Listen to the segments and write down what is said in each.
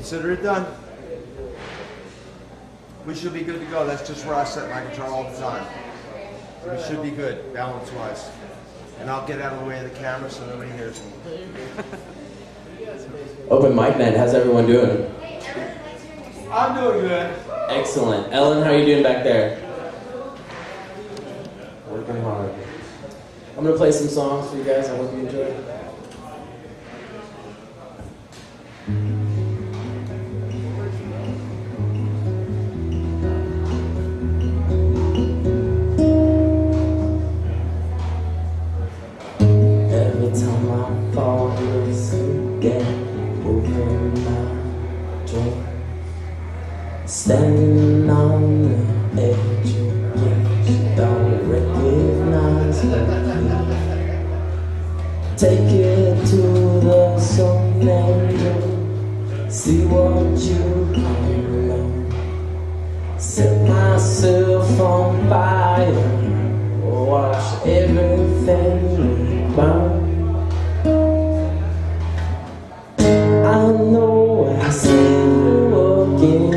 Consider it done. We should be good to go. That's just where I set my guitar all the time. We should be good, balance-wise. And I'll get out of the way of the camera so nobody hears me. Open mic night, how's everyone doing? I'm doing good. Excellent. Ellen, how are you doing back there? Working hard. I'm going to play some songs for you guys. I hope you enjoy it. Every time I fall asleep, over my dream, standing on the edge again, she don't recognize me. Take it to the sun angel, see what you can learn. Set myself on fire, watch everything burn. I know I see you again.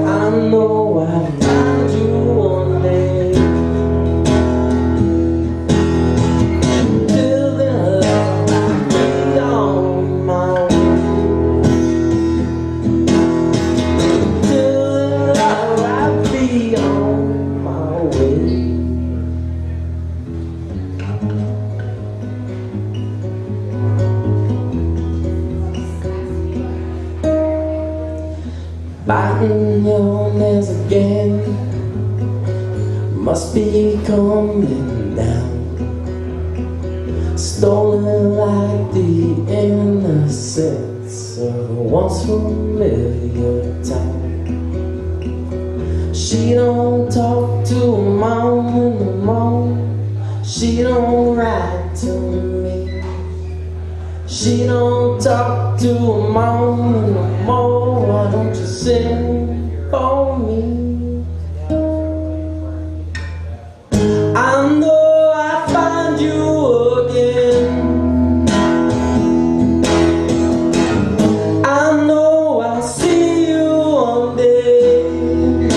I know I'll find you one day. Till then, love, I'll be on my way. Till then, love, I'll be on my way. Biting your nails again, must be coming down. Stolen like the innocence of a once familiar town. She don't talk to mom no more. She don't write to me. She don't talk to mom no more. Why don't you sing for me? I know I'll find you again. I know I'll see you one day.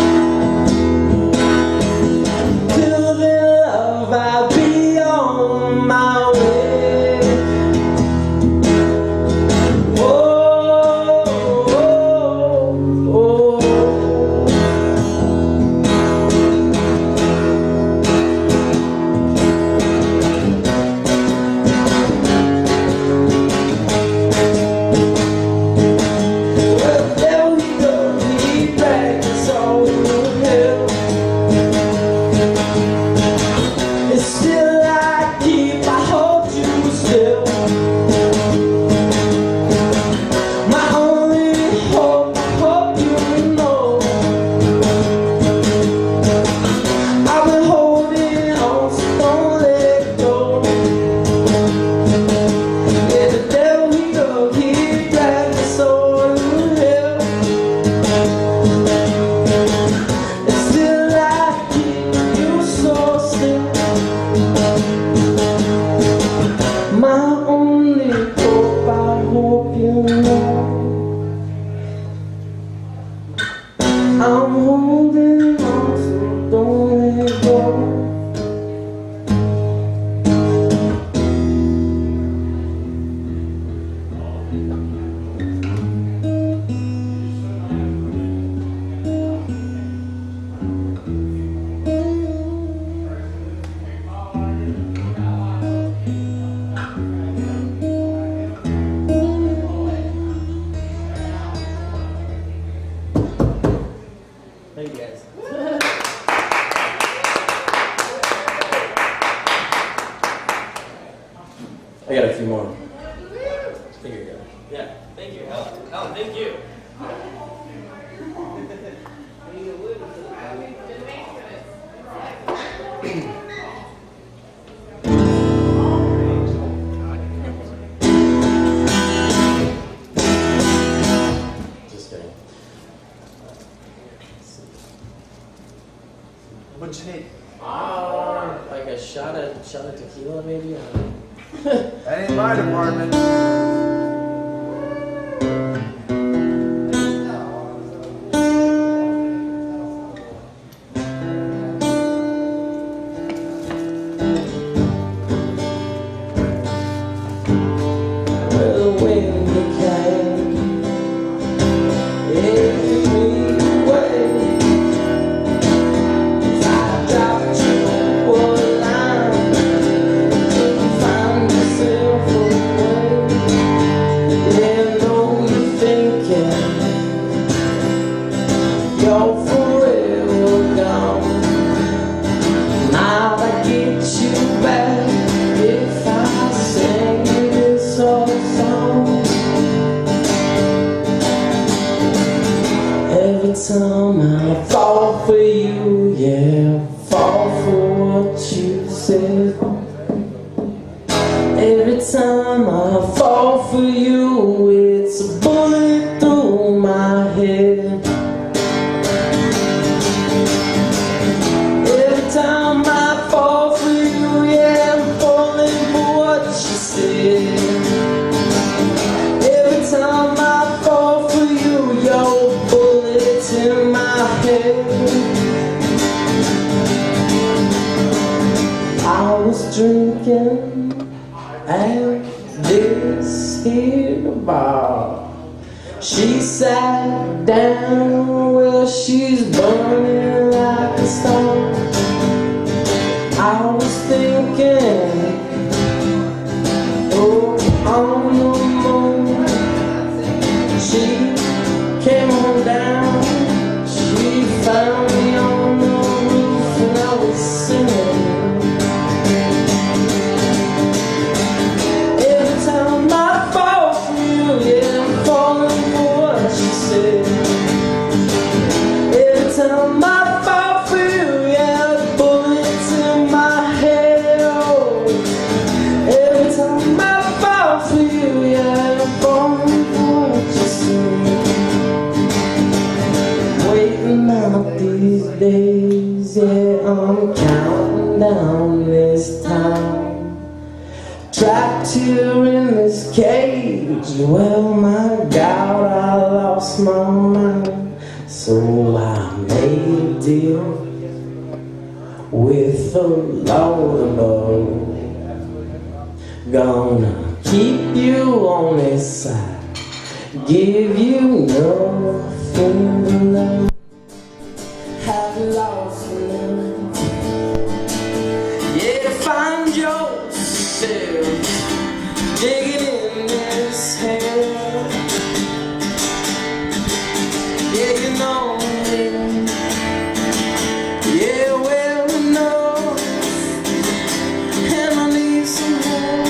Till then, love, I'll be on my way. I'm holding on, so don't let go. Thank you guys. I got a few more. Here you go. Yeah, thank you. Oh, thank you. Just kidding. What'd you need? Like a shot of tequila, maybe. That ain't mine. fire department. Well, when you came anyway, I dropped you a line, couldn't find yourself a way. Didn't know you're thinking you're forever gone. Now I get you back if I sing this old song. Every time I fall for you, yeah, fall for what you said. Every time I fall for you, it's a bullet through my head. Every time I fall for you, yeah, I'm falling for what you said. Every time I fall for you, your bullets in my head. I was drinking at this here bar. She sat down, well, she's burning like a star. I was thinking, oh, on the moon. She came on down, she found me on the roof, and I was singing. Every time I fall for you, yeah, I'm falling for what you said. Every time I fall for you, yeah, bullets in my head. Oh, every time I fall for you, yeah, I'm falling for what you said. Waiting out these days, yeah, I'm counting down this time. Trapped here in this cage, well, my God, I lost my mind. So I made a deal with the Lord above. Gonna keep you on this side, give you nothing but love. Have lost love, yeah, find yourself digging in this hell. Yeah, you know me, yeah, well enough, and I need some more.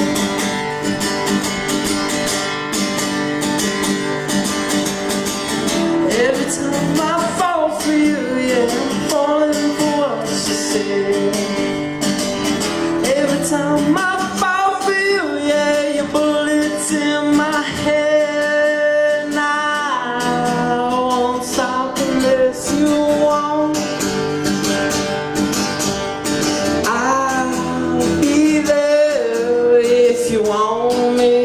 Every time I fall for you, yeah, I'm falling for what you said. Every time I fall for you, yeah, your bullets in my head. And I won't stop unless you won't. I'll be there if you want me.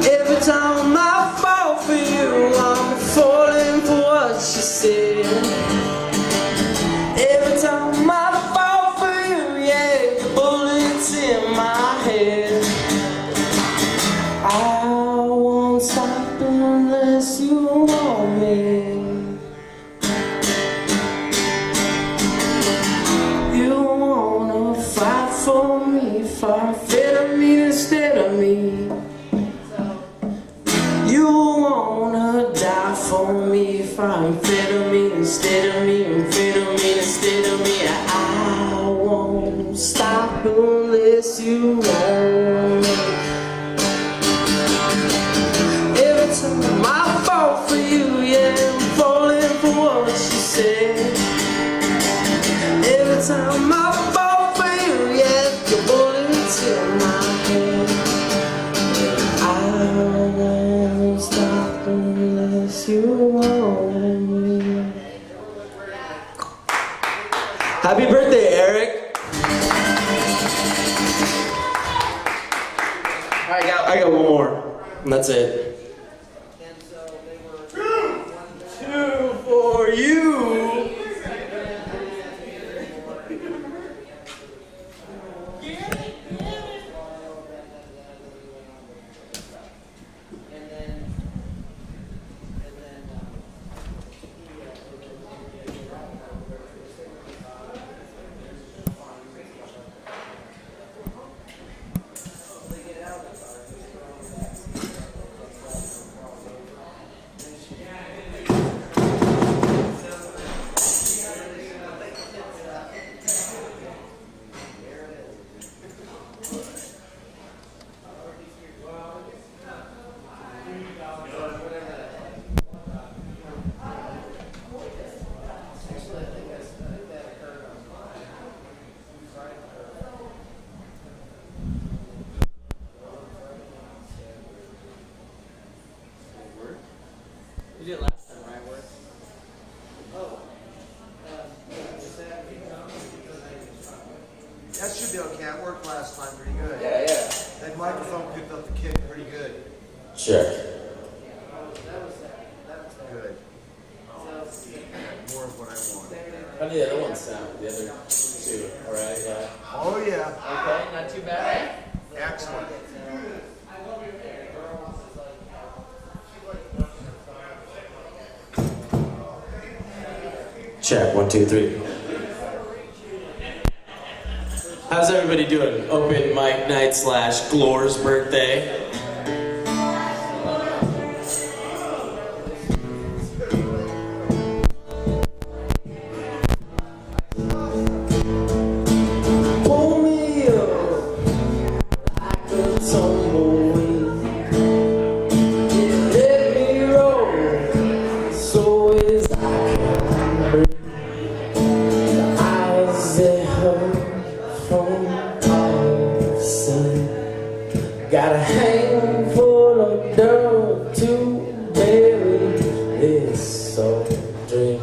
Every time I fall for you, I'm falling for what you said. Every time I fall for you, yeah, your bullets in my head. I won't stop unless you want me. You wanna fight for me, fight for me instead of me. You wanna die for me, fight for me instead of me, instead of me. I won't stop unless you want me. Every time I fall for you, yeah, I'm falling for what you said. Every time I fall for you, yeah, your bullets in my head. I won't stop unless you want me. Happy birthday, Eric. I got one more, and that's it. Two for you. You did last time, right? Work? That should be okay. I worked last time pretty good. Yeah. That microphone picked up the kick pretty good. Check. Good. More of what I want. How did the other one sound? The other two, alright, yeah. Oh yeah. Okay, not too bad. Excellent. Check, 1, 2, 3. How's everybody doing? Open mic night / Glor's birthday. Pull me up like a tumbleweed. Let me roll so as I can breathe. The eyes that hurt from all I've seen. Got a handful of dirt to bury this old dream.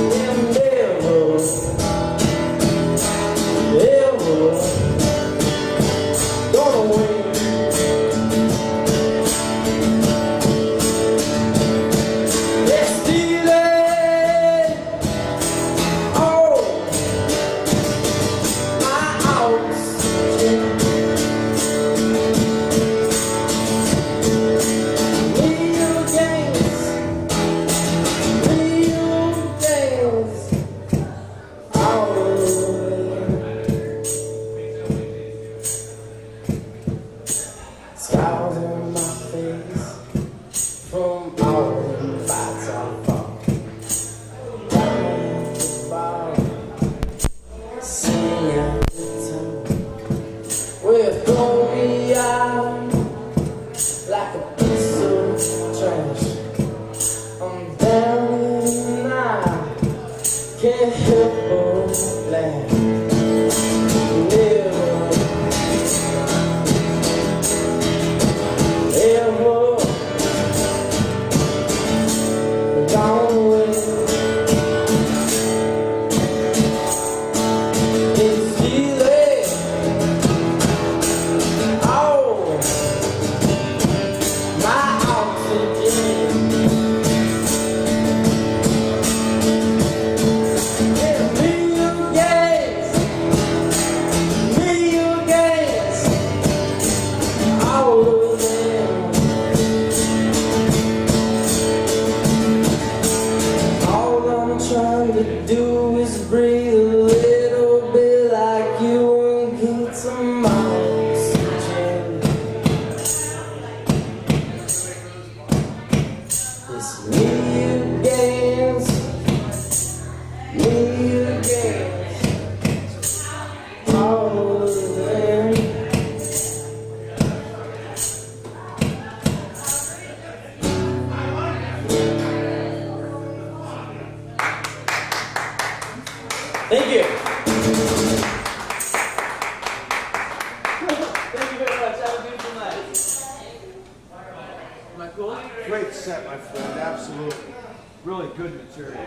And never, ever gonna win. They're stealing all my oxygen. Real games, all the way. Scars on my face from all the fights I fought. Down at the bar, singing at the time. Well, throw me out like a piece of trash. I'm down and I can't help but laugh. Never, ever gone away. It's stealing all my oxygen. Yeah, real games, all of them. All I'm trying to do is breathe a little bit like you and get some oxygen. It's me against all of them. Thank you. Thank you very much. Have a beautiful night. Am I cool? Great set, my friend. Absolutely. Really good material.